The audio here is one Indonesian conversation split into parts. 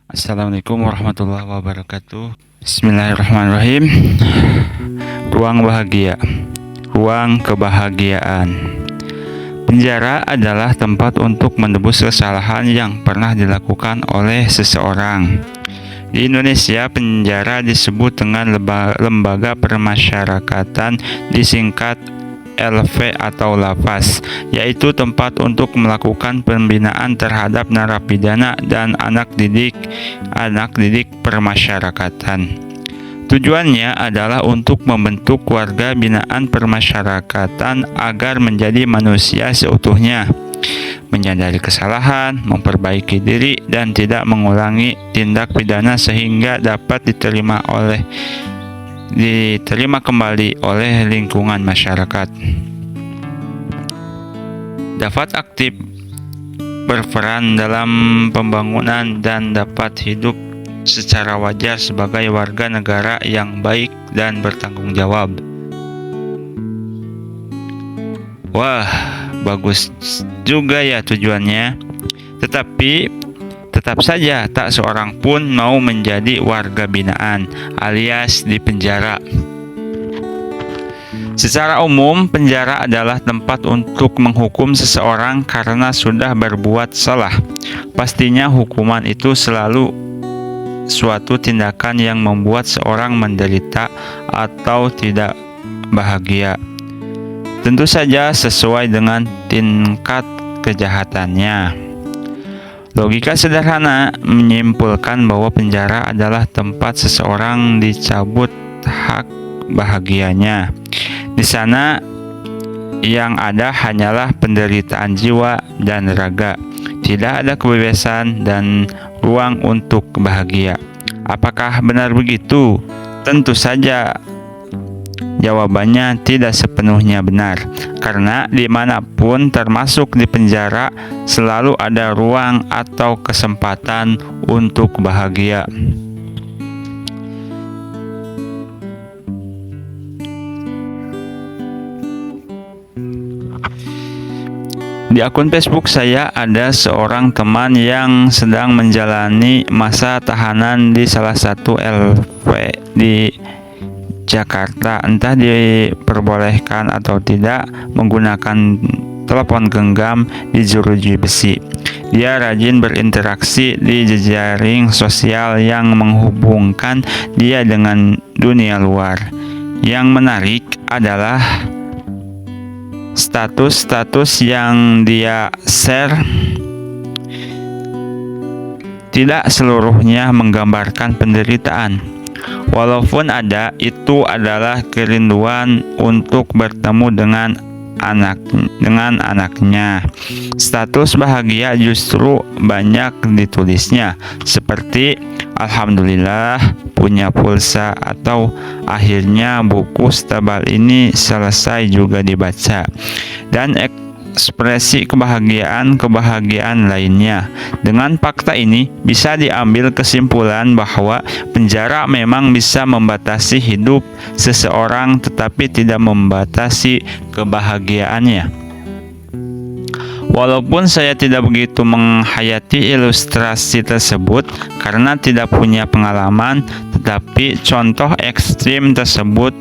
Assalamualaikum warahmatullahi wabarakatuh. Bismillahirrahmanirrahim. Ruang bahagia, ruang kebahagiaan. Penjara adalah tempat untuk menebus kesalahan yang pernah dilakukan oleh seseorang. Di Indonesia, penjara disebut dengan lembaga permasyarakatan, disingkat LV atau lapas, yaitu tempat untuk melakukan pembinaan terhadap narapidana dan anak didik permasyarakatan. Tujuannya adalah untuk membentuk warga binaan permasyarakatan agar menjadi manusia seutuhnya, menyadari kesalahan, memperbaiki diri, dan tidak mengulangi tindak pidana sehingga dapat diterima kembali oleh lingkungan masyarakat. Dapat aktif berperan dalam pembangunan dan dapat hidup secara wajar sebagai warga negara yang baik dan bertanggung jawab. Wah, bagus juga ya tujuannya. Tetapi tetap saja tak seorang pun mau menjadi warga binaan alias di penjara. Secara umum, penjara adalah tempat untuk menghukum seseorang karena sudah berbuat salah. Pastinya hukuman itu selalu suatu tindakan yang membuat seorang menderita atau tidak bahagia. Tentu saja sesuai dengan tingkat kejahatannya. Logika sederhana menyimpulkan bahwa penjara adalah tempat seseorang dicabut hak bahagianya. Di sana yang ada hanyalah penderitaan jiwa dan raga. Tidak ada kebebasan dan ruang untuk bahagia. Apakah benar begitu? Tentu saja jawabannya tidak sepenuhnya benar, karena dimanapun termasuk di penjara selalu ada ruang atau kesempatan untuk bahagia. Di akun Facebook saya ada seorang teman yang sedang menjalani masa tahanan di salah satu LV di Jakarta. Entah diperbolehkan atau tidak menggunakan telepon genggam di jeruji besi. Dia rajin berinteraksi di jejaring sosial yang menghubungkan dia dengan dunia luar. Yang menarik adalah status-status yang dia share tidak seluruhnya menggambarkan penderitaan. Walaupun ada, itu adalah kerinduan untuk bertemu dengan anaknya. Status bahagia justru banyak ditulisnya, seperti alhamdulillah punya pulsa atau akhirnya buku setebal ini selesai juga dibaca, dan ekspresi kebahagiaan lainnya. Dengan fakta ini bisa diambil kesimpulan bahwa penjara memang bisa membatasi hidup seseorang tetapi tidak membatasi kebahagiaannya. Walaupun saya tidak begitu menghayati ilustrasi tersebut karena tidak punya pengalaman, tetapi contoh ekstrim tersebut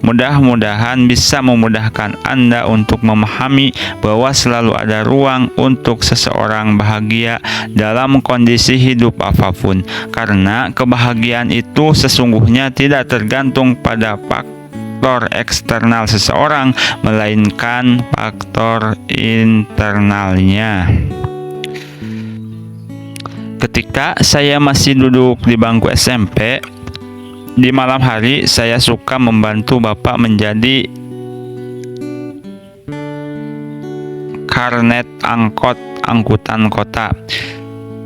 mudah-mudahan bisa memudahkan Anda untuk memahami bahwa selalu ada ruang untuk seseorang bahagia dalam kondisi hidup apapun, karena kebahagiaan itu sesungguhnya tidak tergantung pada faktor eksternal seseorang, melainkan faktor internalnya. Ketika saya masih duduk di bangku SMP, di malam hari saya suka membantu bapak menjadi karnet angkutan kota.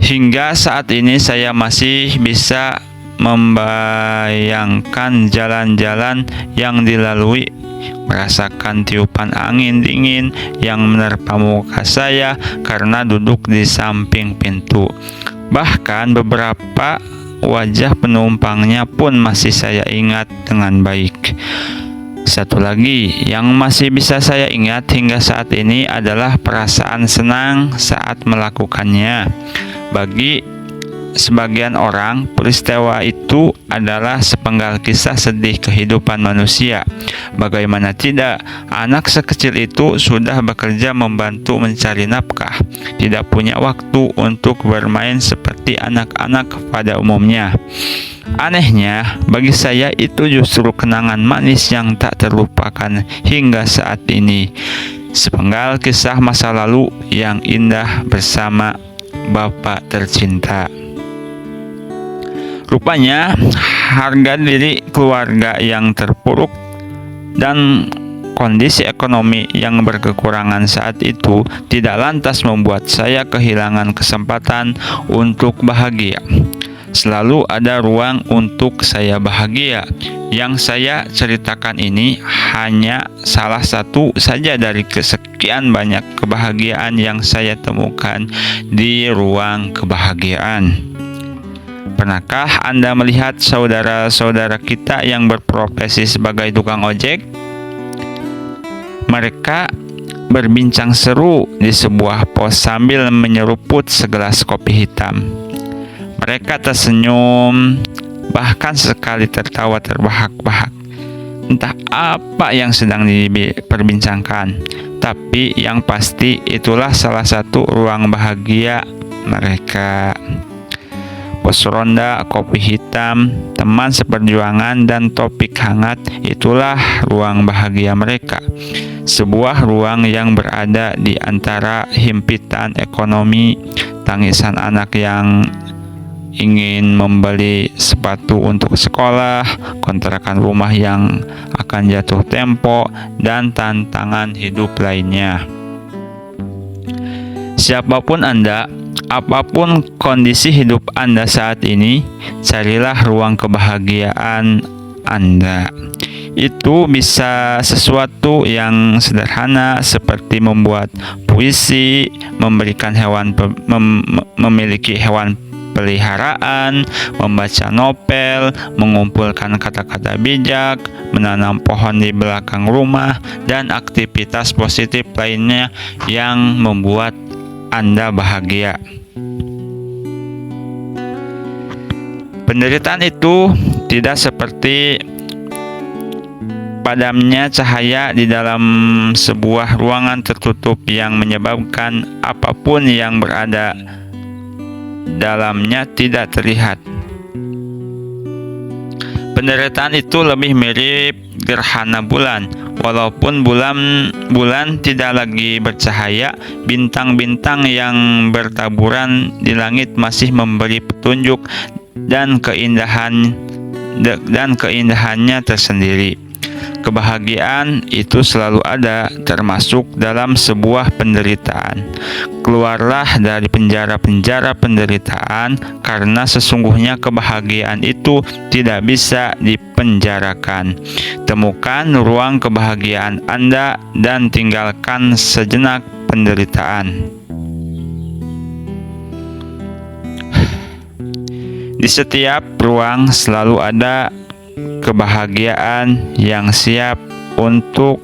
Hingga saat ini saya masih bisa membayangkan jalan-jalan yang dilalui, merasakan tiupan angin dingin yang menerpa muka saya karena duduk di samping pintu. Bahkan beberapa wajah penumpangnya pun masih saya ingat dengan baik. Satu lagi yang masih bisa saya ingat hingga saat ini adalah perasaan senang saat melakukannya. Bagi sebagian orang, peristiwa itu adalah sepenggal kisah sedih kehidupan manusia. Bagaimana tidak, anak sekecil itu sudah bekerja membantu mencari nafkah, tidak punya waktu untuk bermain seperti anak-anak pada umumnya. Anehnya, bagi saya itu justru kenangan manis yang tak terlupakan hingga saat ini. Sepenggal kisah masa lalu yang indah bersama Bapak tercinta. Rupanya, harga diri keluarga yang terpuruk dan kondisi ekonomi yang berkekurangan saat itu tidak lantas membuat saya kehilangan kesempatan untuk bahagia. Selalu ada ruang untuk saya bahagia. Yang saya ceritakan ini hanya salah satu saja dari kesekian banyak kebahagiaan yang saya temukan di ruang kebahagiaan. Pernahkah Anda melihat saudara-saudara kita yang berprofesi sebagai tukang ojek? Mereka berbincang seru di sebuah pos sambil menyeruput segelas kopi hitam. Mereka tersenyum, bahkan sekali tertawa terbahak-bahak. Entah apa yang sedang diperbincangkan, tapi yang pasti itulah salah satu ruang bahagia mereka. Pos ronda, kopi hitam, teman seperjuangan, dan topik hangat, itulah ruang bahagia mereka. Sebuah ruang yang berada di antara himpitan ekonomi, tangisan anak yang ingin membeli sepatu untuk sekolah, kontrakan rumah yang akan jatuh tempo, dan tantangan hidup lainnya. Siapapun Anda, apapun kondisi hidup Anda saat ini, carilah ruang kebahagiaan Anda. Itu bisa sesuatu yang sederhana seperti membuat puisi, memiliki hewan peliharaan, membaca novel, mengumpulkan kata-kata bijak, menanam pohon di belakang rumah, dan aktivitas positif lainnya yang membuat Anda bahagia. Penderitaan itu tidak seperti padamnya cahaya di dalam sebuah ruangan tertutup yang menyebabkan apapun yang berada dalamnya tidak terlihat. Penderitaan itu lebih mirip gerhana bulan. Walaupun bulan tidak lagi bercahaya, bintang-bintang yang bertaburan di langit masih memberi petunjuk dan keindahannya tersendiri. Kebahagiaan itu selalu ada, termasuk dalam sebuah penderitaan. Keluarlah dari penjara-penjara penderitaan, karena sesungguhnya kebahagiaan itu tidak bisa dipenjarakan. Temukan ruang kebahagiaan Anda dan tinggalkan sejenak penderitaan. Di setiap ruang selalu ada kebahagiaan yang siap untuk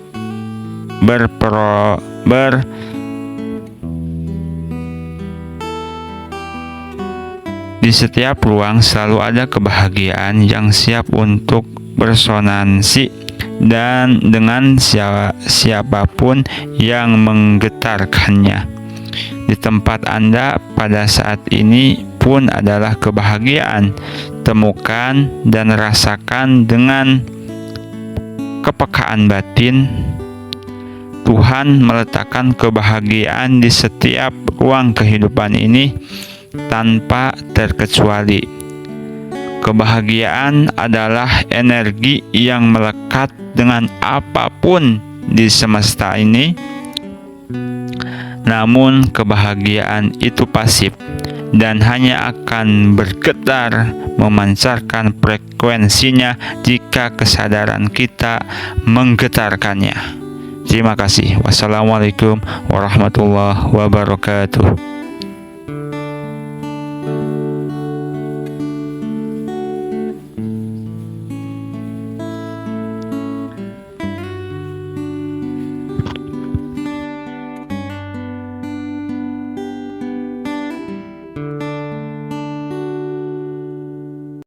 Di setiap ruang selalu ada kebahagiaan yang siap untuk bersonansi dan dengan siapapun yang menggetarkannya. Di tempat Anda pada saat ini pun adalah kebahagiaan. Temukan dan rasakan dengan kepekaan batin. Tuhan meletakkan kebahagiaan di setiap ruang kehidupan ini tanpa terkecuali. Kebahagiaan adalah energi yang melekat dengan apapun di semesta ini. Namun kebahagiaan itu pasif dan hanya akan bergetar memancarkan frekuensinya jika kesadaran kita menggetarkannya. Terima kasih. Wassalamualaikum warahmatullahi wabarakatuh.